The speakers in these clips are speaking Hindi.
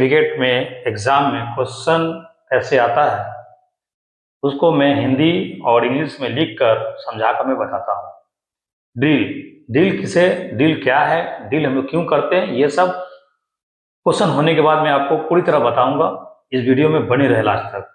सर्टिफिकेट में एग्जाम में क्वेश्चन ऐसे आता है, उसको मैं हिंदी और इंग्लिश में लिखकर समझाकर मैं बताता हूँ। ड्रिल क्या है, ड्रिल हम लोग क्यों करते हैं, ये सब क्वेश्चन होने के बाद मैं आपको पूरी तरह बताऊंगा। इस वीडियो में बने रहे लास्ट तक।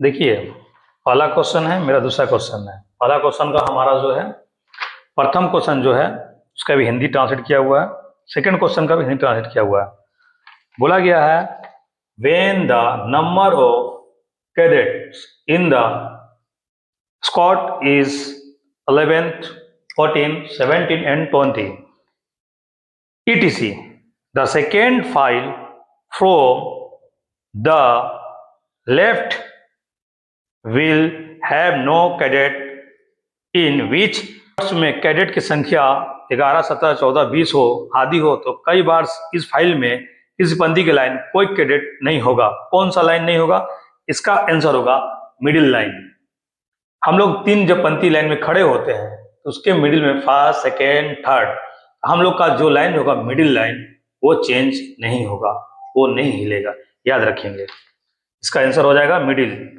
देखिए, पहला क्वेश्चन है मेरा, दूसरा क्वेश्चन है। पहला क्वेश्चन का हमारा जो है प्रथम क्वेश्चन जो है उसका भी हिंदी ट्रांसलेट किया हुआ है, सेकंड क्वेश्चन का भी हिंदी ट्रांसलेट किया हुआ है। बोला गया है, when the number of cadets in the squad is 11th, 14, 17 and 20 etc. The second file from the left will have no cadet in which में कैडेट की संख्या 11, 17, 14, 20 हो आदि हो, तो कई बार इस फाइल में इस पंक्ति की लाइन कोई कैडेट नहीं होगा। कौन सा लाइन नहीं होगा? इसका आंसर होगा मिडिल लाइन। हम लोग तीन जब पंक्ति लाइन में खड़े होते हैं तो उसके मिडिल में फर्स्ट, सेकेंड, थर्ड, हम लोग का जो लाइन होगा मिडिल लाइन, वो चेंज नहीं होगा, वो नहीं हिलेगा। याद रखेंगे, इसका आंसर हो जाएगा मिडिल।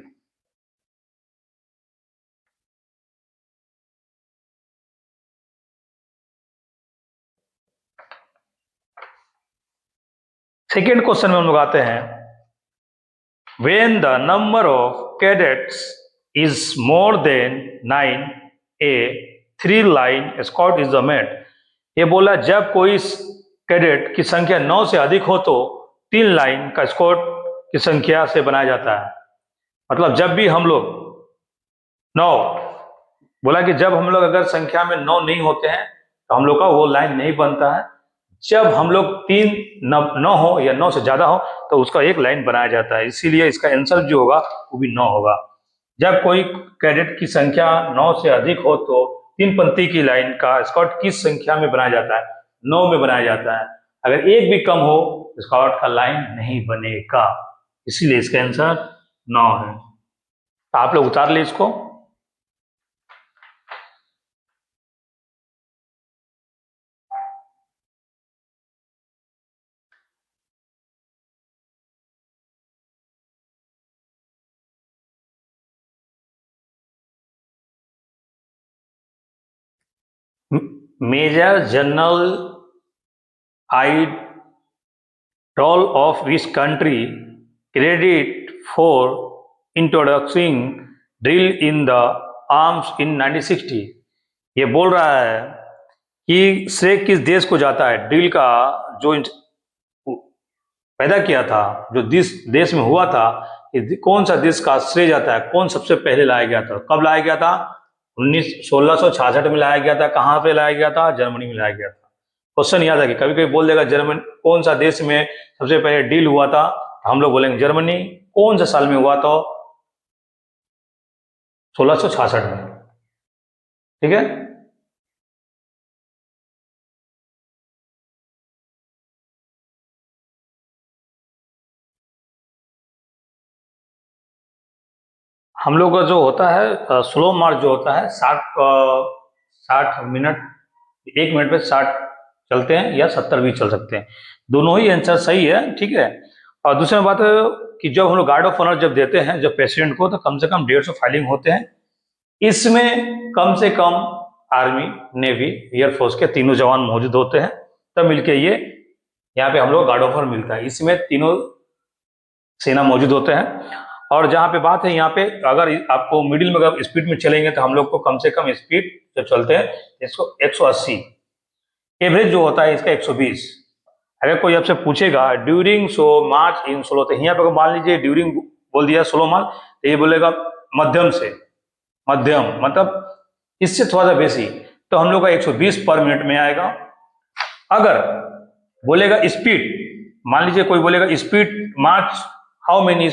सेकेंड क्वेश्चन में हम लोग आते हैं, when the number of cadets is more than 9 A 3 line escort is the made. ये बोला जब कोई कैडेट की संख्या 9 से अधिक हो तो 3 लाइन का एस्कॉर्ट की संख्या से बनाया जाता है। मतलब जब भी हम लोग 9, बोला कि जब हम लोग अगर संख्या में 9 नहीं होते हैं तो हम लोग का वो लाइन नहीं बनता है। जब हम लोग 3, 9 हो या 9 से ज्यादा हो तो उसका एक लाइन बनाया जाता है। इसीलिए इसका आंसर जो होगा वो भी 9 होगा। जब कोई कैडेट की संख्या 9 से अधिक हो तो 3 पंक्ति की लाइन का स्कॉट किस संख्या में बनाया जाता है? 9 में बनाया जाता है। अगर एक भी कम हो स्कॉट का लाइन नहीं बनेगा, इसीलिए इसका आंसर 9 है। तो आप लोग उतार ले इसको। Major general idol of which country credit for introducing drill in the arms in 1960। ये बोल रहा है कि श्रेय किस देश को जाता है ड्रिल का जो पैदा किया था, जो देश में हुआ था, कौन सा देश का श्रेय जाता है, कौन सबसे पहले लाया गया था, कब लाया गया था? 1666 में लाया गया था। कहाँ पे लाया गया था? जर्मनी में लाया गया था। क्वेश्चन याद है कि कभी कभी बोल देगा जर्मनी, कौन सा देश में सबसे पहले डील हुआ था, हम लोग बोलेंगे जर्मनी। कौन सा साल में हुआ था? 1666 में। ठीक है, हम लोग का जो होता है स्लो मार्च जो होता है 60 मिनट, 1 मिनट में 60 चलते हैं या 70 भी चल सकते हैं। दोनों ही आंसर सही है। ठीक है। और दूसरी बात है कि जब हम लोग गार्ड ऑफ ऑनर जब देते हैं जब प्रेसिडेंट को, तो कम से कम 150 फाइलिंग होते हैं। इसमें कम से कम आर्मी, नेवी, एयरफोर्स के तीनों जवान मौजूद होते हैं, तब मिलके ये यहाँ पे हम लोग गार्ड ऑफ ऑनर मिलता है। इसमें तीनों सेना मौजूद होते हैं। और जहाँ पे बात है यहाँ पे, अगर आपको मिडिल में अगर स्पीड में चलेंगे तो हम लोग को कम से कम स्पीड जब चलते हैं इसको 180, एवरेज जो होता है इसका 120। अगर कोई आपसे पूछेगा during so March in slow, तो यहाँ पे मान लीजिए ड्यूरिंग बोल दिया स्लो मार्च, तो ये बोलेगा मध्यम से, मध्यम मतलब इससे थोड़ा सा बेसी, तो हम लोग का 120 पर मिनट में आएगा। अगर बोलेगा स्पीड, मान लीजिए कोई बोलेगा स्पीड मार्च हाउ मेनी,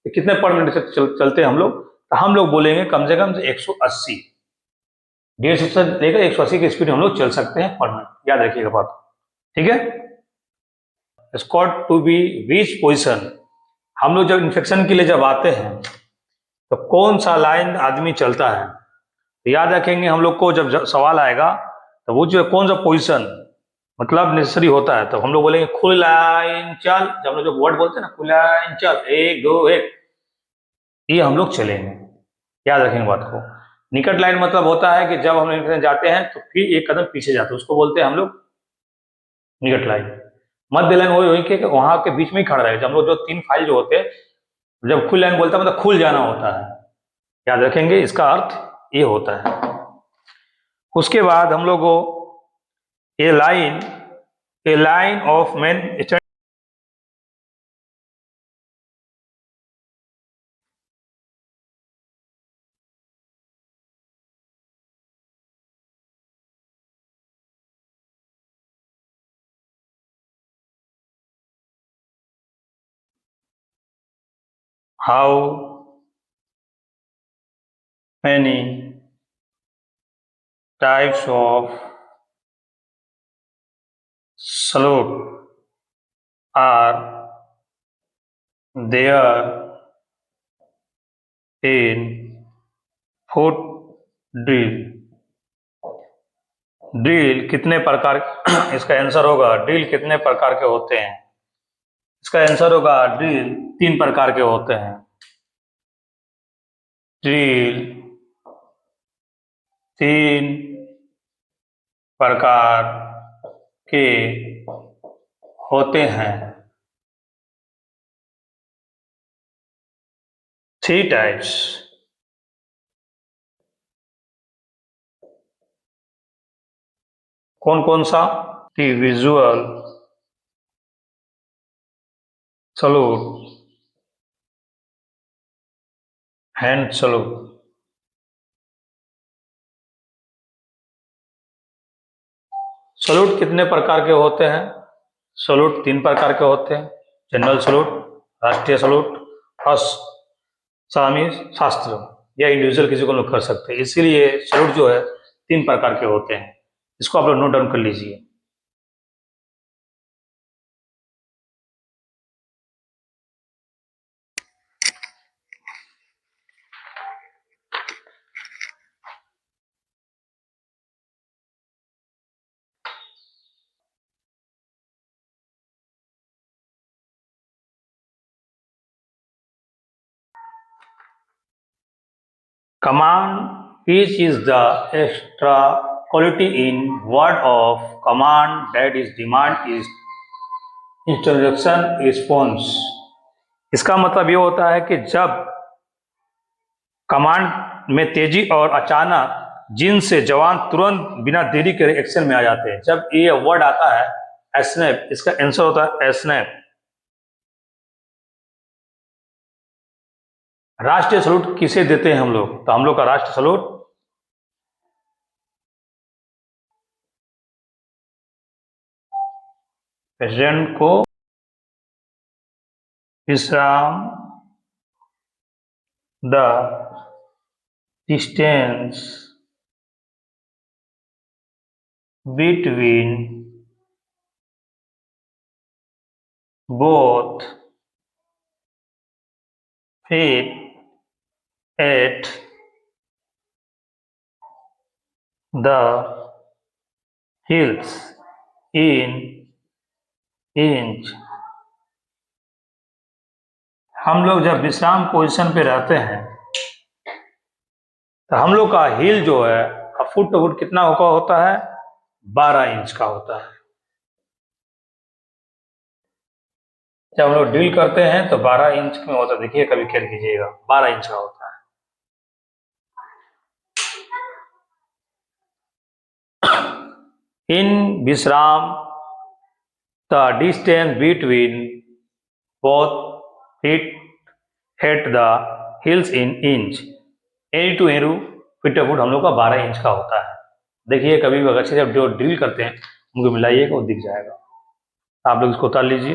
कितने पर मिनट से चलते हैं हम लोग, तो हम लोग बोलेंगे कम से कम 180, 150 से लेकर 180 की स्पीड हम लोग चल सकते हैं पर मिनट, याद रखिएगा बात, ठीक है। Scott to be which position, हम लोग जब इन्फेक्शन के लिए जब आते हैं तो कौन सा लाइन आदमी चलता है, तो याद रखेंगे हम लोग को जब सवाल आएगा तो वो जो कौन सा पोजीशन मतलब नेसेसरी होता है, तो हम लोग बोलेंगे खुली लाइन चल, जब हम लोग जो वर्ड बोलते हैं ना खुली लाइन चल, एक दो एक, ये हम लोग चलेंगे, याद रखेंगे बात को। निकट लाइन मतलब होता है कि जब हम लोग जाते हैं तो फिर एक कदम पीछे जाते हैं, उसको बोलते हैं हम लोग निकट लाइन। मध्य लाइन वही वही के वहां के बीच में ही खड़ा रहेगा, जब हम लोग जो तीन फाइल जो होते हैं, जब खुली लाइन बोलता है मतलब खुल जाना होता है, याद रखेंगे इसका अर्थ ये होता है। उसके बाद हम लोग को a line of man, how many types of salute are there in foot drill, drill कितने प्रकार इसका आंसर होगा ड्रिल कितने प्रकार के होते हैं, इसका आंसर होगा ड्रिल 3 प्रकार के होते हैं। ड्रिल 3 प्रकार के होते हैं, 3 टाइप्स। कौन कौन सा, कि visual salute, hand salute. Salute कितने प्रकार के होते हैं, सलूट 3 प्रकार के होते हैं, जनरल सलूट, राष्ट्रीय सलूट, असामी शास्त्र, या इंडिविजुअल किसी को लोग कर सकते हैं, इसीलिए सलूट जो है 3 प्रकार के होते हैं, इसको आप लोग नोट डाउन कर लीजिए। Command which is the extra quality in word of command that is demand is instruction response। इसका मतलब ये होता है कि जब कमांड में तेजी और अचानक जिनसे जवान तुरंत बिना देरी के एक्शन में आ जाते हैं, जब ये वर्ड आता है स्नैप, इसका आंसर होता है स्नैप। राष्ट्रीय सलूट किसे देते हैं हम लोग, तो हम लोग का राष्ट्रीय सलूट प्रेसिडेंट को विश्राम, the distance between both feet at the heels in inch. हम लोग जब विश्राम पोजीशन पे रहते हैं तो हम लोग का हील जो है फुट टू फुट कितना होता है, 12 इंच का होता है। जब हम लोग ड्रिल करते हैं तो 12 इंच में होता है, देखिए कभी केयर कीजिएगा 12 इंच का होता है। इन विश्राम the distance between both feet at the hills in inch, any two एरू फीट फुट हम लोग का 12 इंच का होता है। देखिए कभी भी अच्छे से जो ड्रिल करते हैं उनको मिलाइएगा वो दिख जाएगा। आप लोग इसको उतार लीजिए।